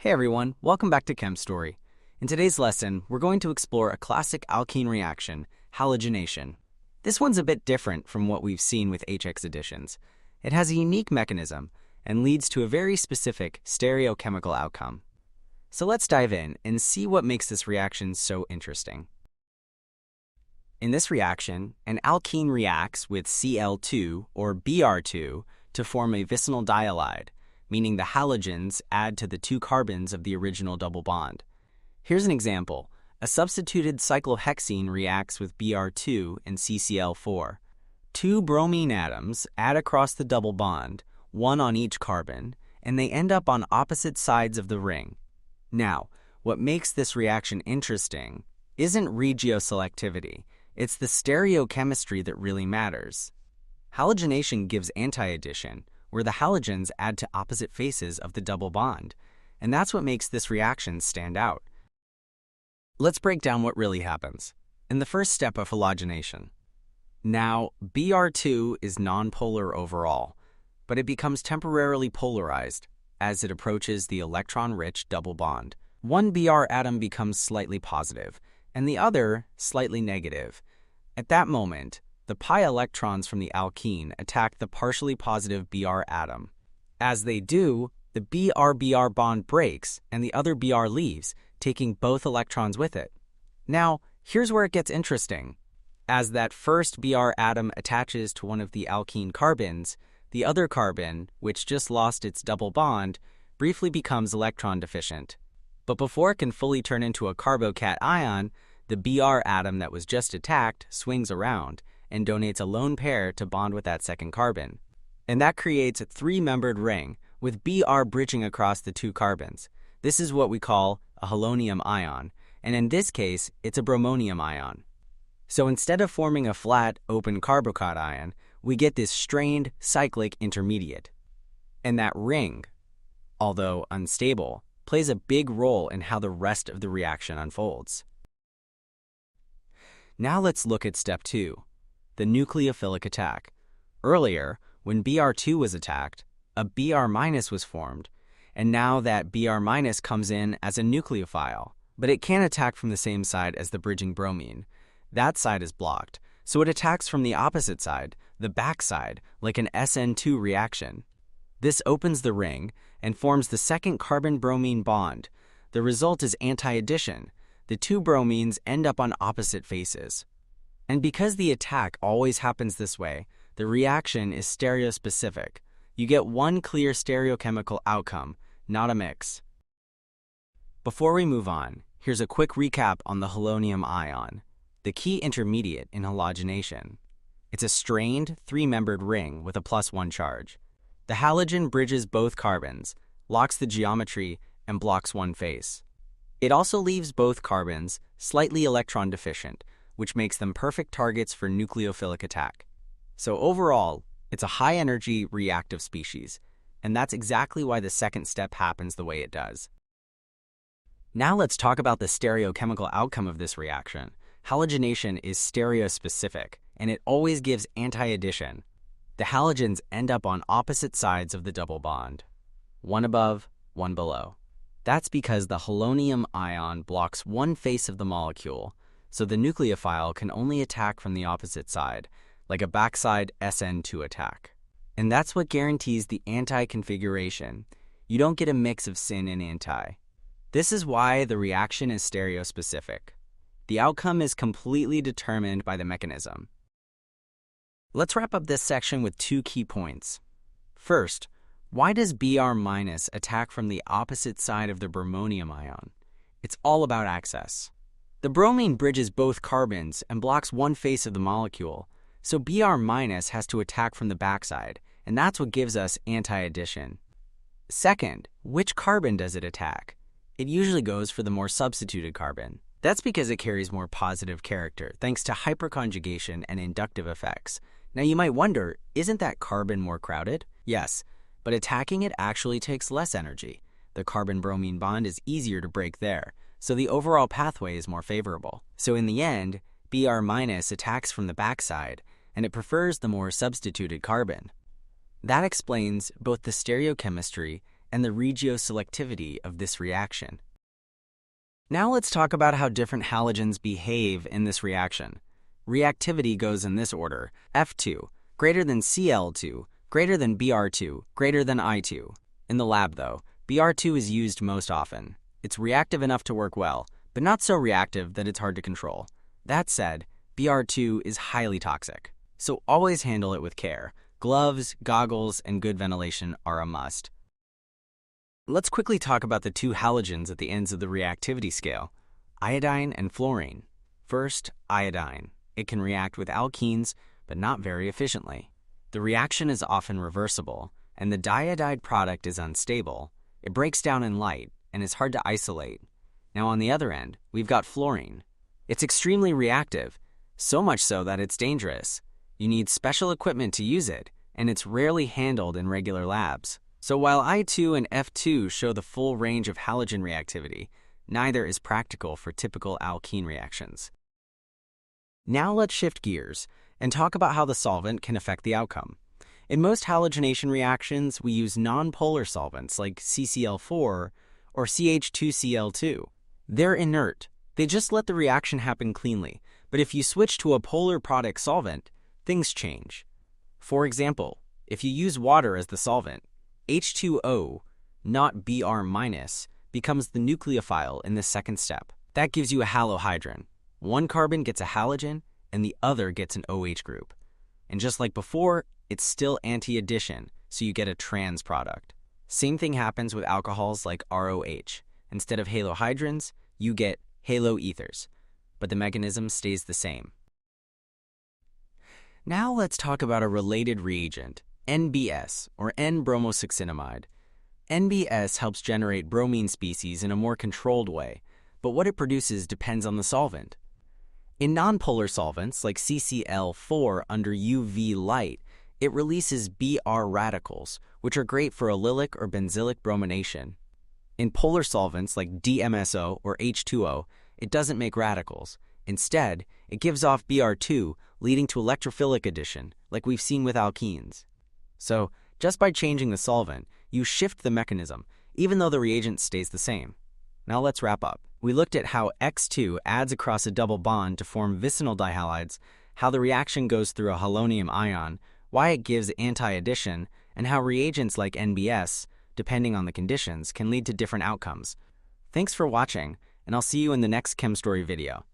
Hey everyone, welcome back to Chem Story. In today's lesson, we're going to explore a classic alkene reaction, halogenation. This one's a bit different from what we've seen with HX additions. It has a unique mechanism and leads to a very specific stereochemical outcome. So let's dive in and see what makes this reaction so interesting. In this reaction, an alkene reacts with Cl2 or Br2 to form a vicinal dihalide, meaning the halogens add to the two carbons of the original double bond. Here's an example. A substituted cyclohexene reacts with Br2 and CCl4. Two bromine atoms add across the double bond, one on each carbon, and they end up on opposite sides of the ring. Now, what makes this reaction interesting isn't regioselectivity, it's the stereochemistry that really matters. Halogenation gives anti-addition, where the halogens add to opposite faces of the double bond, and that's what makes this reaction stand out. Let's break down what really happens in the first step of halogenation. Now, Br2 is nonpolar overall, but it becomes temporarily polarized as it approaches the electron-rich double bond. One Br atom becomes slightly positive, and the other slightly negative. At that moment, the pi electrons from the alkene attack the partially positive Br atom. As they do, the Br-Br bond breaks and the other Br leaves, taking both electrons with it. Now, here's where it gets interesting. As that first Br atom attaches to one of the alkene carbons, the other carbon, which just lost its double bond, briefly becomes electron deficient. But before it can fully turn into a carbocation, the Br atom that was just attacked swings around and donates a lone pair to bond with that second carbon. And that creates a three-membered ring with Br bridging across the two carbons. This is what we call a halonium ion, and in this case, it's a bromonium ion. So instead of forming a flat, open carbocation, we get this strained, cyclic intermediate. And that ring, although unstable, plays a big role in how the rest of the reaction unfolds. Now let's look at step 2. The nucleophilic attack. Earlier, when Br2 was attacked, a Br- was formed, and now that Br- comes in as a nucleophile, but it can't attack from the same side as the bridging bromine. That side is blocked, so it attacks from the opposite side, the back side, like an SN2 reaction. This opens the ring and forms the second carbon-bromine bond. The result is anti-addition. The two bromines end up on opposite faces. And because the attack always happens this way, the reaction is stereospecific. You get one clear stereochemical outcome, not a mix. Before we move on, here's a quick recap on the halonium ion, the key intermediate in halogenation. It's a strained, three-membered ring with a +1 charge. The halogen bridges both carbons, locks the geometry, and blocks one face. It also leaves both carbons slightly electron deficient, which makes them perfect targets for nucleophilic attack. So overall, it's a high-energy reactive species, and that's exactly why the second step happens the way it does. Now let's talk about the stereochemical outcome of this reaction. Halogenation is stereospecific, and it always gives anti-addition. The halogens end up on opposite sides of the double bond, one above, one below. That's because the halonium ion blocks one face of the molecule, so the nucleophile can only attack from the opposite side, like a backside SN2 attack. And that's what guarantees the anti-configuration. You don't get a mix of syn and anti. This is why the reaction is stereospecific. The outcome is completely determined by the mechanism. Let's wrap up this section with two key points. First, why does Br- attack from the opposite side of the bromonium ion? It's all about access. The bromine bridges both carbons and blocks one face of the molecule, so Br- has to attack from the backside, and that's what gives us anti-addition. Second, which carbon does it attack? It usually goes for the more substituted carbon. That's because it carries more positive character, thanks to hyperconjugation and inductive effects. Now you might wonder, isn't that carbon more crowded? Yes, but attacking it actually takes less energy. The carbon-bromine bond is easier to break there, so the overall pathway is more favorable. So in the end, Br- attacks from the backside, and it prefers the more substituted carbon. That explains both the stereochemistry and the regioselectivity of this reaction. Now let's talk about how different halogens behave in this reaction. Reactivity goes in this order: F2, greater than Cl2, greater than Br2, greater than I2. In the lab, though, Br2 is used most often. It's reactive enough to work well, but not so reactive that it's hard to control. That said, Br2 is highly toxic, so always handle it with care. Gloves, goggles, and good ventilation are a must. Let's quickly talk about the two halogens at the ends of the reactivity scale: iodine and fluorine. First, iodine. It can react with alkenes, but not very efficiently. The reaction is often reversible, and the diiodide product is unstable. It breaks down in light and is hard to isolate. Now on the other end, we've got fluorine. It's extremely reactive, so much so that it's dangerous. You need special equipment to use it, and it's rarely handled in regular labs. So while I2 and F2 show the full range of halogen reactivity, neither is practical for typical alkene reactions. Now let's shift gears and talk about how the solvent can affect the outcome. In most halogenation reactions, we use nonpolar solvents like CCl4 or CH2Cl2. They're inert. They just let the reaction happen cleanly. But if you switch to a polar product solvent, things change. For example, if you use water as the solvent, H2O, not Br-, becomes the nucleophile in the second step. That gives you a halohydrin. One carbon gets a halogen, and the other gets an OH group. And just like before, it's still anti-addition, so you get a trans product. Same thing happens with alcohols like ROH. Instead of halohydrins, you get haloethers, but the mechanism stays the same. Now let's talk about a related reagent, NBS, or N-bromosuccinimide. NBS helps generate bromine species in a more controlled way, but what it produces depends on the solvent. In nonpolar solvents like CCl4 under UV light, it releases Br radicals, which are great for allylic or benzylic bromination. In polar solvents like DMSO or H2O, it doesn't make radicals. Instead, it gives off Br2, leading to electrophilic addition, like we've seen with alkenes. So, just by changing the solvent, you shift the mechanism, even though the reagent stays the same. Now let's wrap up. We looked at how X2 adds across a double bond to form vicinal dihalides, how the reaction goes through a halonium ion, why it gives anti-addition, and how reagents like NBS, depending on the conditions, can lead to different outcomes. Thanks for watching, and I'll see you in the next Chem Story video.